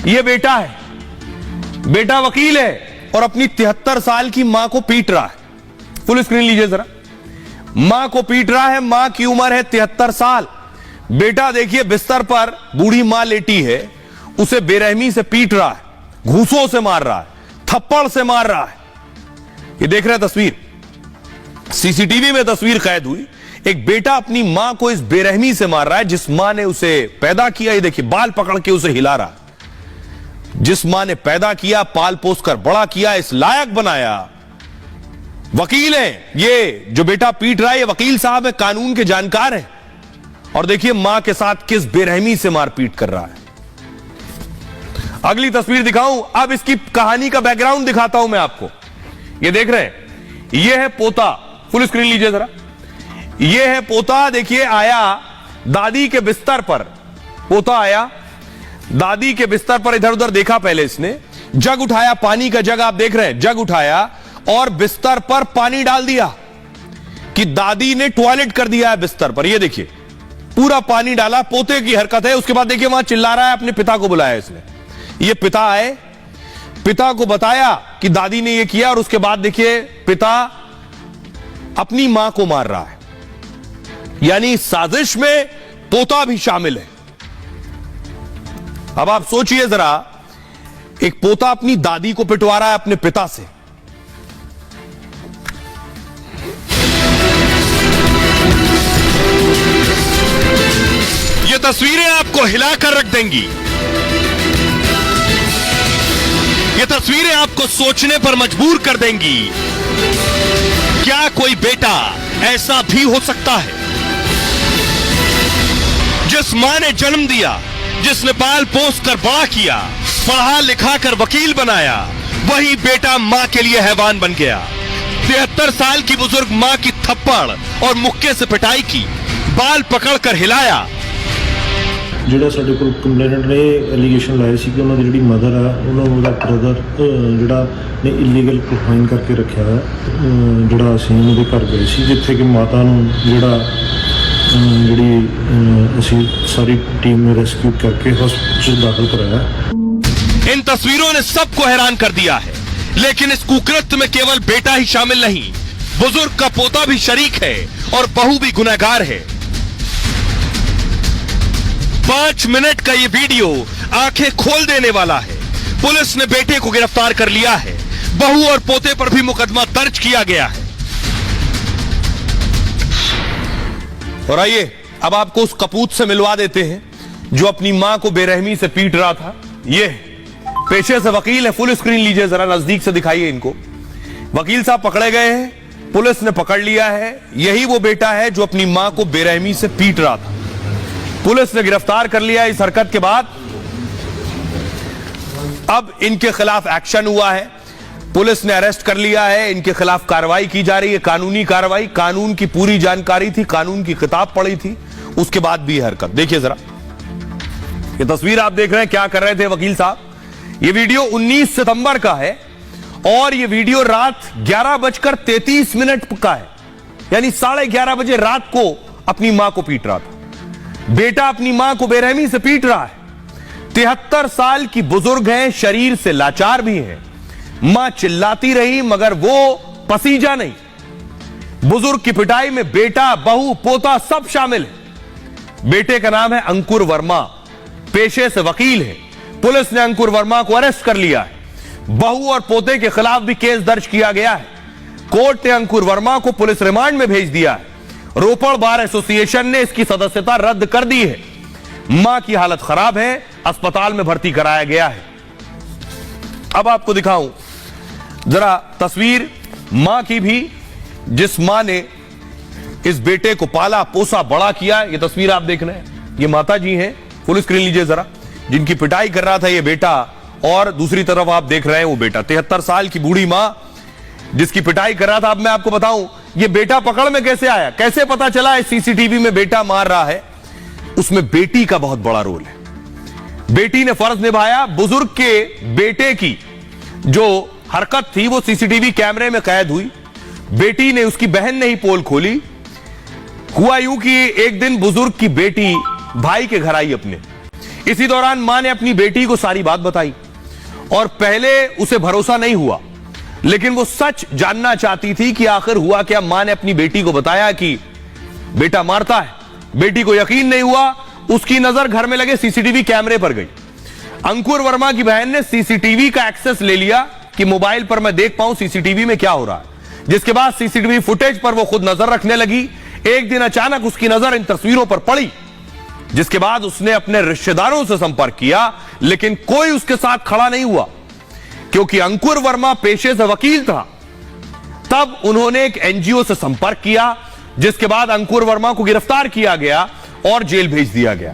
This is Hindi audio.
ये बेटा है, बेटा वकील है और अपनी 73 साल की मां को पीट रहा है। फुल स्क्रीन लीजिए जरा। मां को पीट रहा है, मां की उम्र है 73 साल। बेटा देखिए बिस्तर पर बूढ़ी मां लेटी है, उसे बेरहमी से पीट रहा है, घूंसों से मार रहा है, थप्पड़ से मार रहा है। ये देख रहे हैं तस्वीर, सीसीटीवी में तस्वीर कैद हुई। एक बेटा अपनी मां को इस बेरहमी से मार रहा है जिस मां ने उसे पैदा किया। ये देखिए बाल पकड़ के उसे हिला रहा है। जिस मां ने पैदा किया, पाल पोस कर बड़ा किया, इस लायक बनाया। वकील है ये जो बेटा पीट रहा है, ये वकील साहब है, कानून के जानकार है। और देखिए मां के साथ किस बेरहमी से मारपीट कर रहा है। अगली तस्वीर दिखाऊं, अब इसकी कहानी का बैकग्राउंड दिखाता हूं मैं आपको। ये देख रहे हैं, ये है पोता। फुल स्क्रीन लीजिए जरा। ये है पोता, देखिए आया दादी के बिस्तर पर। पोता आया दादी के बिस्तर पर, इधर उधर देखा पहले इसने, जग उठाया, पानी का जग आप देख रहे हैं, जग उठाया और बिस्तर पर पानी डाल दिया कि दादी ने टॉयलेट कर दिया है बिस्तर पर। ये देखिए पूरा पानी डाला, पोते की हरकत है। उसके बाद देखिए वहां चिल्ला रहा है, अपने पिता को बुलाया इसने। ये पिता आए, पिता को बताया कि दादी ने ये किया और उसके बाद देखिए पिता अपनी मां को मार रहा है। यानी साजिश में पोता भी शामिल है। अब आप सोचिए जरा, एक पोता अपनी दादी को पिटवा रहा है अपने पिता से। ये तस्वीरें आपको हिलाकर रख देंगी। ये तस्वीरें आपको सोचने पर मजबूर कर देंगी। क्या कोई बेटा ऐसा भी हो सकता है? जिस मां ने जन्म दिया, जिसने पाल पोस कर बड़ा किया, पढ़ा लिखा कर वकील बनाया, वही बेटा मां के लिए हैवान बन गया। 73 साल की बुजुर्ग मां की थप्पड़ और मुक्के से पिटाई की, बाल पकड़कर हिलाया। ਜਿਹੜਾ ਸਾਡੇ ਕੋਲ ਕੰਪਲੇਨੈਂਟ ਨੇ ਐਲੀਗੇਸ਼ਨ ਲਾਇਆ ਸੀ ਕਿ ਉਹਨਾਂ ਦੀ ਜਿਹੜੀ ਮਦਰ ਆ, ਉਹਨਾਂ ਨੂੰ ਉਹਦਾ ਬ੍ਰਦਰ ਜਿਹੜਾ ਨੇ ਇਲੀਗਲ ਕਨਫਾਈਨ ਕਰਕੇ ਰੱਖਿਆ ਹੈ। ਜਿਹੜਾ ਅਸੀਂ ਉਹਦੇ ਘਰ ਗਏ ਸੀ, ਜਿੱਥੇ ਕਿ ਮਾਤਾ ਨੂੰ ਜਿਹੜਾ ਅਸੀਂ ਸਾਰੀ टीम ने रेस्क्यू करके हॉस्पिटल दाखिल कराया। इन तस्वीरों ने सबको हैरान कर दिया है, लेकिन इस कुकृत्य में केवल बेटा ही शामिल नहीं, बुजुर्ग का पोता भी शरीक है और बहू भी गुनहगार है। 5 मिनट का ये वीडियो आंखें खोल देने वाला है। पुलिस ने बेटे को गिरफ्तार कर लिया है, बहू और पोते पर भी मुकदमा दर्ज किया गया है। और आइए अब आपको उस कपूत से मिलवा देते हैं जो अपनी मां को बेरहमी से पीट रहा था। ये पेशे से वकील है। फुल स्क्रीन लीजिए जरा, नजदीक से दिखाइए इनको। वकील साहब पकड़े गए हैं, पुलिस ने पकड़ लिया है। यही वो बेटा है जो अपनी मां को बेरहमी से पीट रहा था। पुलिस ने गिरफ्तार कर लिया। इस हरकत के बाद अब इनके खिलाफ एक्शन हुआ है, पुलिस ने अरेस्ट कर लिया है, इनके खिलाफ कार्रवाई की जा रही है, कानूनी कार्रवाई। कानून की पूरी जानकारी थी, कानून की किताब पढ़ी थी, उसके बाद भी हरकत। देखिए जरा, ये तस्वीर आप देख रहे हैं, क्या कर रहे थे वकील साहब। ये वीडियो 19 सितंबर का है और ये वीडियो रात 11:33 का है। यानी 11:30 बजे रात को अपनी मां को पीट रहा था। बेटा अपनी मां को बेरहमी से पीट रहा है। 73 साल की बुजुर्ग है, शरीर से लाचार भी है। मां चिल्लाती रही मगर वो पसीजा नहीं। बुजुर्ग की पिटाई में बेटा, बहू, पोता सब शामिल है। बेटे का नाम है अंकुर वर्मा, पेशे से वकील है। पुलिस ने अंकुर वर्मा को अरेस्ट कर लिया है। बहू और पोते के खिलाफ भी केस दर्ज किया गया है। कोर्ट ने अंकुर वर्मा को पुलिस रिमांड में भेज दिया है। रोपड़ बार एसोसिएशन ने इसकी सदस्यता रद्द कर दी है। मां की हालत खराब है, अस्पताल में भर्ती कराया गया है। अब आपको दिखाऊं जरा तस्वीर मां की भी, जिस मां ने इस बेटे को पाला पोसा बड़ा किया। ये तस्वीर आप देख रहे हैं, ये माता जी हैं। फुल स्क्रीन लीजिए जरा, जिनकी पिटाई कर रहा था ये बेटा, और दूसरी तरफ आप देख रहे हैं वो बेटा 73 साल की बूढ़ी मां जिसकी पिटाई कर रहा था। अब मैं आपको बताऊं ये बेटा पकड़ में कैसे आया, कैसे पता चला इस सीसीटीवी में बेटा मार रहा है। उसमें बेटी का बहुत बड़ा रोल है। बेटी ने फर्ज निभाया। बुजुर्ग के बेटे की जो हरकत थी वो सीसीटीवी कैमरे में कैद हुई। बेटी ने, उसकी बहन ने ही पोल खोली। हुआ यूं कि एक दिन बुजुर्ग की बेटी भाई के घर आई अपने। इसी दौरान मां ने अपनी बेटी को सारी बात बताई और पहले उसे भरोसा नहीं हुआ, लेकिन वो सच जानना चाहती थी कि आखिर हुआ क्या। मां ने अपनी बेटी को बताया कि बेटा मारता है। बेटी को यकीन नहीं हुआ, उसकी नजर घर में लगे सीसीटीवी कैमरे पर गई। अंकुर वर्मा की बहन ने सीसीटीवी का एक्सेस ले लिया कि मोबाइल पर मैं देख पाऊं सीसीटीवी में क्या हो रहा है, जिसके बाद सीसीटीवी फुटेज पर वो खुद नजर रखने लगी। एक दिन अचानक उसकी नजर इन तस्वीरों पर पड़ी, जिसके बाद उसने अपने रिश्तेदारों से संपर्क किया, लेकिन कोई उसके साथ खड़ा नहीं हुआ क्योंकि अंकुर वर्मा पेशे से वकील था। तब उन्होंने एक एनजीओ से संपर्क किया, जिसके बाद अंकुर वर्मा को गिरफ्तार किया गया और जेल भेज दिया गया।